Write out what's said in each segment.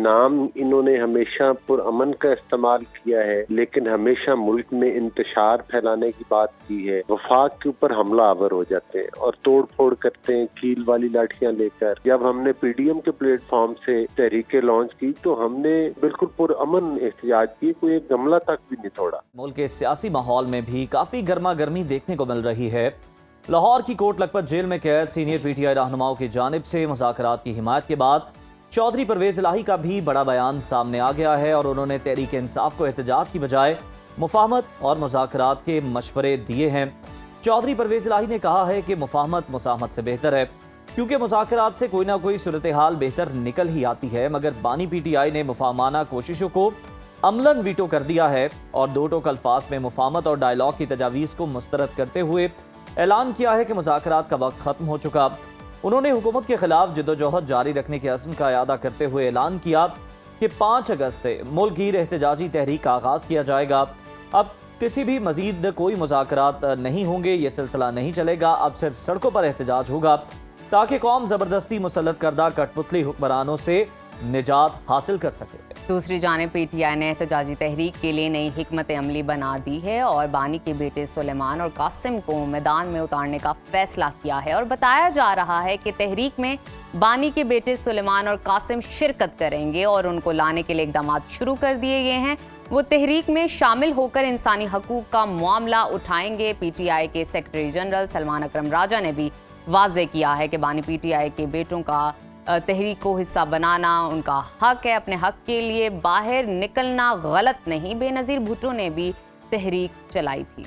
नाम इन्होंने हमेशा पुरअमन का इस्तेमाल किया है, लेकिन हमेशा मुल्क में इंतशार फैलाने की बात की है। वफाक के ऊपर हमला आवर हो जाते हैं और तोड़ फोड़ करते हैं कील वाली लाठियां लेकर। जब हमने पीडीएम के प्लेटफॉर्म से तहरीकें लॉन्च की तो हमने बिल्कुल पुरअमन एहतजाज की, कोई एक गमला तक भी नहीं तोड़ा। मुल्क के सियासी माहौल में भी काफी गर्मा गर्मी देखने को मिल रही है। लाहौर की कोट लखपत जेल में कैद सीनियर पीटीआई रहनुमाओं की जानिब से मुज़ाकरात की हिमायत के बाद चौधरी परवेज इलाही का भी बड़ा बयान सामने आ गया है और उन्होंने तहरीक इंसाफ को एहतजाज की बजाय मुफाहमत और मुज़ाकरात के मशवरे दिए हैं। चौधरी परवेज इलाही ने कहा है कि मुफाहमत मुसाहमत से बेहतर है, क्योंकि मुज़ाकरात से कोई ना कोई सूरत हाल बेहतर निकल ही आती है। मगर बानी पीटीआई ने मुफाहमाना कोशिशों को अमलन वीटो कर दिया है और दो टोक अल्फाज में मुफाहमत और डायलॉग की तजावीज़ को मुस्तरद करते हुए ऐलान किया है कि मुज़ाकरात का वक्त खत्म हो चुका। उन्होंने हुकूमत के खिलाफ जद्दोजहद जारी रखने के अज़्म का इयादा करते हुए ऐलान किया कि 5 अगस्त से मुल्कगीर एहतजाजी तहरीक का आगाज़ किया जाएगा। अब किसी भी मजीद कोई मुज़ाकरात नहीं होंगे, ये सिलसिला नहीं चलेगा। अब सिर्फ सड़कों पर एहतजाज होगा ताकि कौम ज़बरदस्ती मुसल्लत करदा कठपुतली हुक्मरानों से निजात हासिल कर सके। दूसरी जानिब पीटीआई ने एहतजाजी तहरीक के लिए नई हिकमत अमली बना दी है और बानी के बेटे सुलेमान और कासिम को मैदान में उतारने का फैसला किया है और बताया जा रहा है कि तहरीक में बानी के बेटे सुलेमान और कासिम शिरकत करेंगे और उनको लाने के लिए इकदाम शुरू कर दिए गए हैं। वो तहरीक में शामिल होकर इंसानी हकूक का मामला उठाएंगे। पीटीआई के सेक्रेटरी जनरल सलमान अकरम राजा ने भी वाज़ेह किया है कि बानी पीटीआई के बेटों का तहरीक को हिस्सा बनाना उनका हक है। अपने हक के लिए बाहर निकलना गलत नहीं। बेनज़ीर भुट्टो ने भी तहरीक चलाई थी।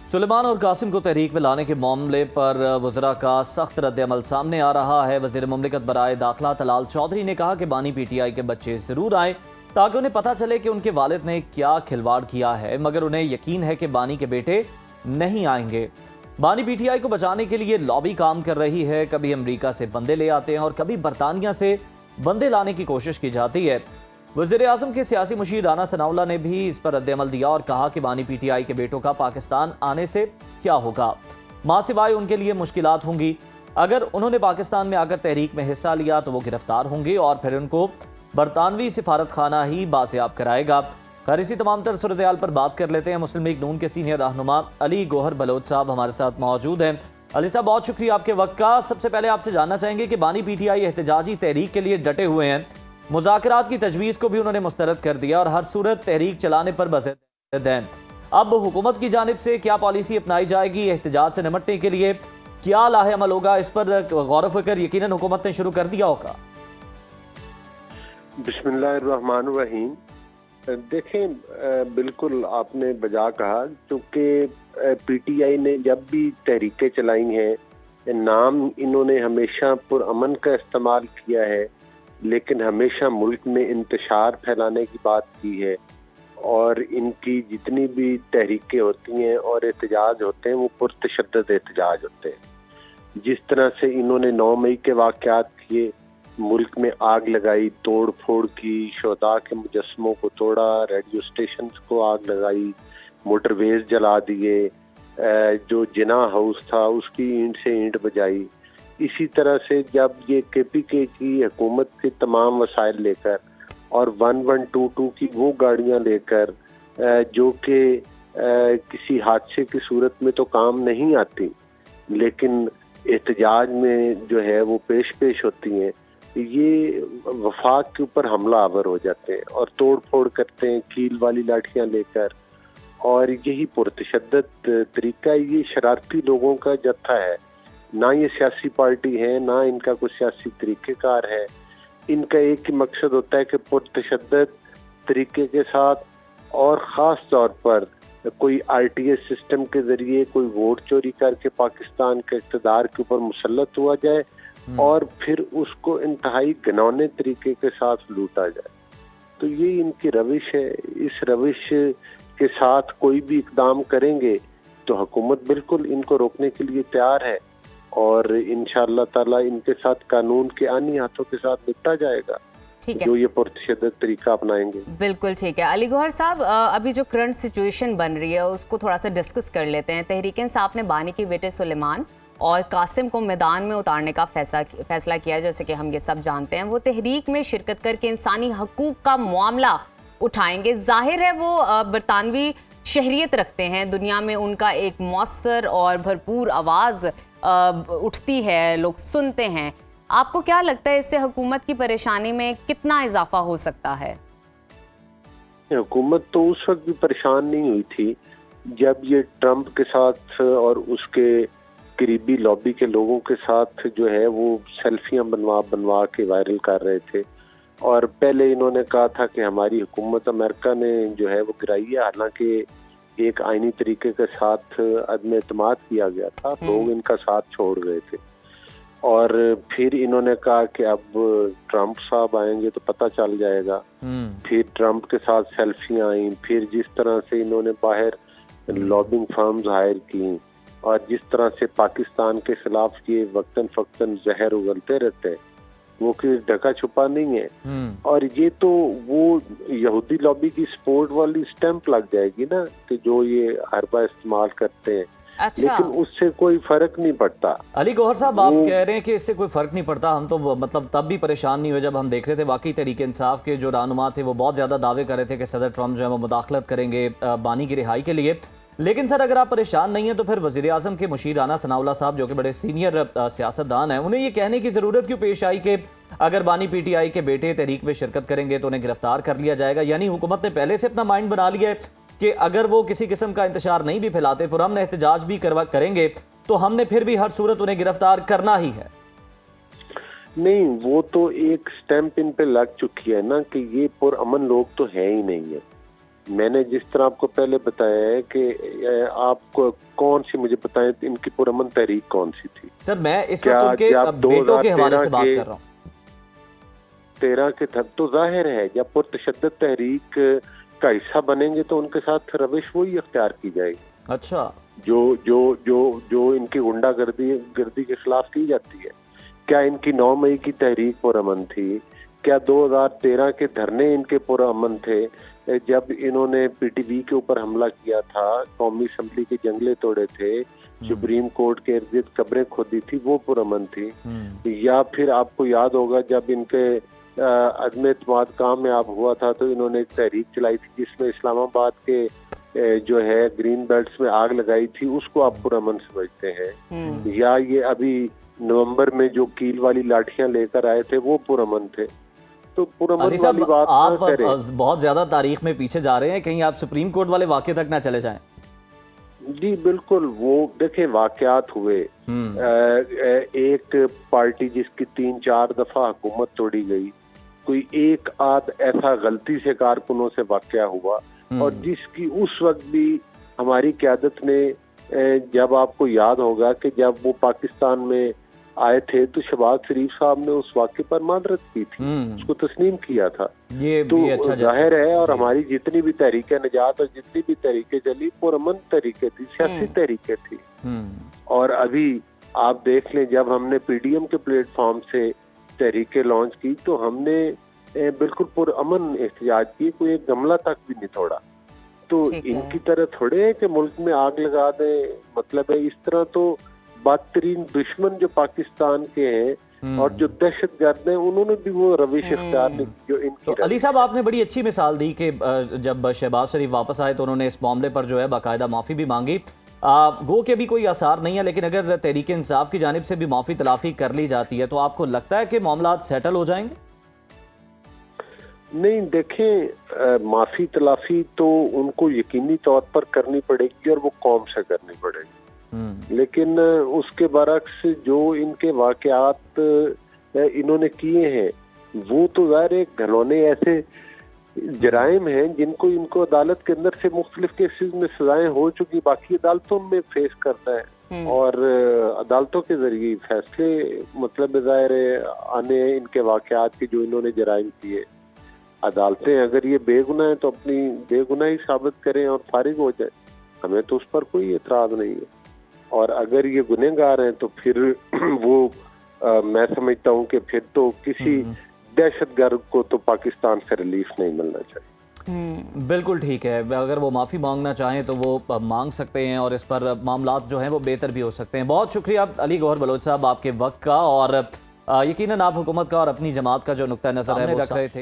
सुलेमान और कासिम को तहरीक में लाने के मामले पर वज़रा का सख्त रद्द-ए-अमल सामने आ रहा है। वज़ीर मुमलिकत बराए दाखिला तलाल चौधरी ने कहा कि बानी पीटीआई के बच्चे ज़रूर आए ताकि उन्हें पता चले कि उनके वालिद ने क्या खिलवाड़ किया है, मगर उन्हें यकीन है कि बानी के बेटे नहीं आएंगे। बानी पीटीआई को बचाने के लिए लॉबी काम कर रही है। कभी अमेरिका से बंदे ले आते हैं और कभी बरतानिया से बंदे लाने की कोशिश की जाती है। वज़ीर आज़म के सियासी मुशीर राना सनाउल्लाह ने भी इस पर रद्द-ए-अमल दिया और कहा कि बानी पीटीआई के बेटों का पाकिस्तान आने से क्या होगा, माँ सिवाय उनके लिए मुश्किलात होंगी। अगर उन्होंने पाकिस्तान में आकर तहरीक में हिस्सा लिया तो वो गिरफ्तार होंगे और फिर उनको बरतानवी सिफारत खाना ही बासियाब कराएगा। खैर, इसी तमाम तर सूरत हाल पर बात कर लेते हैं। मुस्लिम लीग नून के सीनियर रहनुमा अली गौहर बलोच साहब हमारे साथ मौजूद हैं। अली साहब, बहुत शुक्रिया आपके वक्त का। सबसे पहले आपसे जानना चाहेंगे कि बानी पीटीआई एहतजाजी तहरीक के लिए डटे हुए हैं, मुज़ाकरात की तजवीज़ को भी उन्होंने मुस्तरद कर दिया और हर सूरत तहरीक चलाने पर बज़िद हैं। अब हुकूमत की जानिब से क्या पॉलिसी अपनाई जाएगी एहतजाज से निमटने के लिए, क्या लाहे अमल होगा, इस पर गौर व फिक्र यकीनन हुकूमत ने शुरू कर दिया होगा। बिस्मिल्लाहिर्रहमानिर्रहीम। देखें, बिल्कुल आपने बजा कहा, क्योंकि पीटीआई ने जब भी तहरीकें चलाई हैं, नाम इन्होंने हमेशा पुरअमन का इस्तेमाल किया है, लेकिन हमेशा मुल्क में इंतशार फैलाने की बात की है। और इनकी जितनी भी तहरीकें होती हैं और एहतजाज होते हैं वो पुरतशद्दद एहतजाज होते हैं। जिस तरह से इन्होंने 9 मई के वाक़यात किए, मुल्क में आग लगाई, तोड़ फोड़ की, शोदा के मुजस्मों को तोड़ा, रेडियो स्टेशन को आग लगाई, मोटरवेज जला दिए, जो जिना हाउस था उसकी ईंट से ईंट बजाई। इसी तरह से जब ये केपीके की हुकूमत के तमाम वसाइल लेकर और 1122 की वो गाड़ियां लेकर जो कि किसी हादसे की सूरत में तो काम नहीं आती, लेकिन एहतजाज में जो है वो पेश होती हैं, ये वफाक के ऊपर हमला आवर हो जाते हैं और तोड़ फोड़ करते हैं कील वाली लाठियां लेकर। और यही पुरतशद्दद तरीका, ये शरारती लोगों का जत्था है। ना ये सियासी पार्टी है, ना इनका कुछ सियासी तरीक़ेकार है। इनका एक ही मकसद होता है कि पुरतशद्दद तरीके के साथ और ख़ास तौर पर कोई आरटीएस सिस्टम के ज़रिए कोई वोट चोरी करके पाकिस्तान के इक़्तिदार के ऊपर मुसल्लत हुआ जाए और फिर उसको इंतहाई घिनौने तरीके के साथ लूटा जाए। तो ये इनकी रविश है। इस रविश के साथ कोई भी इकदाम करेंगे तो हुकूमत बिल्कुल इनको रोकने के लिए तैयार है और इंशाअल्लाह ताला इनके साथ कानून के आनी हाथों के साथ निपटा जाएगा, जो ये पुरतशद्दद तरीका अपनाएंगे। बिल्कुल ठीक है। अली गौहर साहब, अभी जो करंट सिचुएशन बन रही है उसको थोड़ा सा डिस्कस कर लेते हैं। तहरीक इंसाफ ने बानी के बेटे सुलेमान और कासिम को मैदान में उतारने का फैसला किया। जैसे कि हम ये सब जानते हैं, वो तहरीक में शिरकत करके इंसानी हकूक का मामला उठाएंगे। जाहिर है वो बरतानवी शहरियत रखते हैं, दुनिया में उनका एक मौसर और भरपूर आवाज़ उठती है, लोग सुनते हैं। आपको क्या लगता है इससे हुकूमत की परेशानी में कितना इजाफा हो सकता है? हुकूमत तो उस वक्त भी परेशान नहीं हुई थी जब ये ट्रंप के साथ और उसके करीबी लॉबी के लोगों के साथ जो है वो सेल्फियां बनवा के वायरल कर रहे थे। और पहले इन्होंने कहा था कि हमारी हुकूमत अमेरिका ने जो है वो गिराई है, हालांकि एक आईनी तरीके के साथ अदम एतमाद किया गया था, लोग इनका साथ छोड़ गए थे। और फिर इन्होंने कहा कि अब ट्रंप साहब आएंगे तो पता चल जाएगा। फिर ट्रंप के साथ सेल्फियां आई, फिर जिस तरह से इन्होंने बाहर लॉबिंग फर्म्स हायर की और जिस तरह से पाकिस्तान के खिलाफ ये वक्तन फक्तन जहर उगलते रहते हैं, वो कोई ढका छुपा नहीं है। और ये तो वो यहूदी लॉबी की सपोर्ट वाली स्टैंप लग जाएगी ना कि जो ये हरबा इस्तेमाल करते हैं। अच्छा। लेकिन उससे कोई फर्क नहीं पड़ता। अली गौहर साहब, आप कह रहे हैं कि इससे कोई फर्क नहीं पड़ता। हम तो मतलब तब भी परेशान नहीं हुए जब हम देख रहे थे वाकई तहरीक इंसाफ के जो रहनुमा थे वो बहुत ज्यादा दावे कर रहे थे कि सदर ट्रंप जो है वो मुदाखलत करेंगे बानी की रिहाई के लिए। लेकिन सर, अगर आप परेशान नहीं है तो फिर वज़ीर आज़म के मुशीर राना सनाउल्लाह साहब, जो कि बड़े सीनियर सियासतदान हैं, उन्हें ये कहने की ज़रूरत क्यों पेश आई कि अगर बानी पीटीआई के बेटे तहरीक में शिरकत करेंगे तो उन्हें गिरफ्तार कर लिया जाएगा? यानी हुकूमत ने पहले से अपना माइंड बना लिया है कि अगर वो किसी किस्म का इंतशार नहीं भी फैलाते, पुरअमन एहतजाज भी करेंगे, तो हमने फिर भी हर सूरत उन्हें गिरफ्तार करना ही है। नहीं, वो तो एक स्टैंप इन पे लग चुकी है ना कि ये पुरअमन लोग तो है ही नहीं है। मैंने जिस तरह आपको पहले बताया है कि आपको कौन सी, मुझे बताएं इनकी पुरअमन तहरीक कौन सी थी? सर, मैं इस वक्त उनके बेटों के हवाले से बात कर रहा हूँ। 13 के तो जाहिर है जब पुरतशद्दद तहरीक का हिस्सा बनेंगे तो उनके साथ रविश वही अख्तियार की जाएगी। अच्छा। जो जो जो जो इनकी गुंडागर्दी के खिलाफ की जाती है। क्या इनकी 9 मई की तहरीक पुरअमन थी? क्या 2013 के धरने इनके पुरअमन थे? जब इन्होंने पीटीवी के ऊपर हमला किया था, कौमी असम्बली के जंगले तोड़े थे, सुप्रीम कोर्ट के इर्द कब्रें खोदी थी, वो पुरअमन थी? या फिर आपको याद होगा जब इनके अदम एतमाद कामयाब हुआ था तो इन्होंने एक तहरीक चलाई थी जिसमें इस्लामाबाद के जो है ग्रीन बेल्ट्स में आग लगाई थी, उसको आप पुरअमन समझते हैं? या ये अभी नवंबर में जो कील वाली लाठियां लेकर आए थे वो पुरअमन थे? तो पुरअमन वाली बात आप बहुत ज्यादा तारीख में पीछे जा रहे हैं, कहीं आप सुप्रीम कोर्ट वाले वाक़े तक ना चले जाएं। जी बिल्कुल, वो देखें वाकयात हुए। एक पार्टी जिसकी 3-4 दफा हुकूमत तोड़ी गई, कोई एक आध ऐसा गलती से कारकुनों से वाकया हुआ और जिसकी उस वक्त भी हमारी क़यादत ने, जब आपको याद होगा कि जब वो पाकिस्तान में आए थे तो शहबाज शरीफ साहब ने उस वाक़े पर मादरत की थी, उसको तस्लीम किया था। ये तो अच्छा जाहिर है, और हमारी जितनी भी तहरीकें निजात और जितनी भी तहरीकें चली पुरअमन तहरीकें थी, सियासी तहरीकें थी। और अभी आप देख लें, जब हमने पीडीएम के प्लेटफॉर्म से तहरीकें लॉन्च की तो हमने बिल्कुल पुरअमन एहतजाज की, कोई एक गमला तक भी नहीं तोड़ा। तो इनकी तरह थोड़े है कि मुल्क में आग लगा दें, मतलब है इस तरह तो बदतरीन दुश्मन जो पाकिस्तान के हैं और जो दहशतगर्द हैं उन्होंने भी वो रविश इख्तियार नहीं की जो इनकी। तो अली साहब, आपने बड़ी अच्छी मिसाल दी कि जब शहबाज शरीफ वापस आए तो उन्होंने इस मामले पर जो है बाकायदा माफ़ी भी मांगी। गो के भी कोई आसार नहीं है, लेकिन अगर तहरीक इंसाफ की जानिब से भी माफ़ी तलाफ़ी कर ली जाती है तो आपको लगता है कि मामला सेटल हो जाएंगे? नहीं, देखें, माफ़ी तलाफ़ी तो उनको यकीनी तौर पर करनी पड़ेगी और वो कौम से करनी पड़ेगी। लेकिन उसके बरक्स जो इनके वाकयात इन्होंने किए हैं वो तो ज़ाहिर एक घनौने ऐसे जराइम हैं जिनको इनको अदालत के अंदर से मुख्तलिफ केसेस में सजाएं हो चुकी, बाकी अदालतों में फेस करना है और अदालतों के जरिए फैसले मतलब ज़ाहिर आने इनके वाकयात की जो इन्होंने जराइम किए। अदालतें अगर ये बेगुनाह है तो अपनी बेगुनाही साबित करें और फारिग हो जाए, हमें तो उस पर कोई एतराज़ नहीं है। और अगर ये गुनहगार हैं तो फिर वो मैं समझता हूँ कि फिर तो किसी दहशतगर्द को तो पाकिस्तान से रिलीफ नहीं मिलना चाहिए। बिल्कुल ठीक है, अगर वो माफ़ी मांगना चाहें तो वो मांग सकते हैं और इस पर मामलात जो हैं वो बेहतर भी हो सकते हैं। बहुत शुक्रिया अली गौहर बलोच साहब आपके वक्त का, और यकीनन आप हुकूमत का और अपनी जमात का जो नुक्ता नज़र है वो रख रहे थे।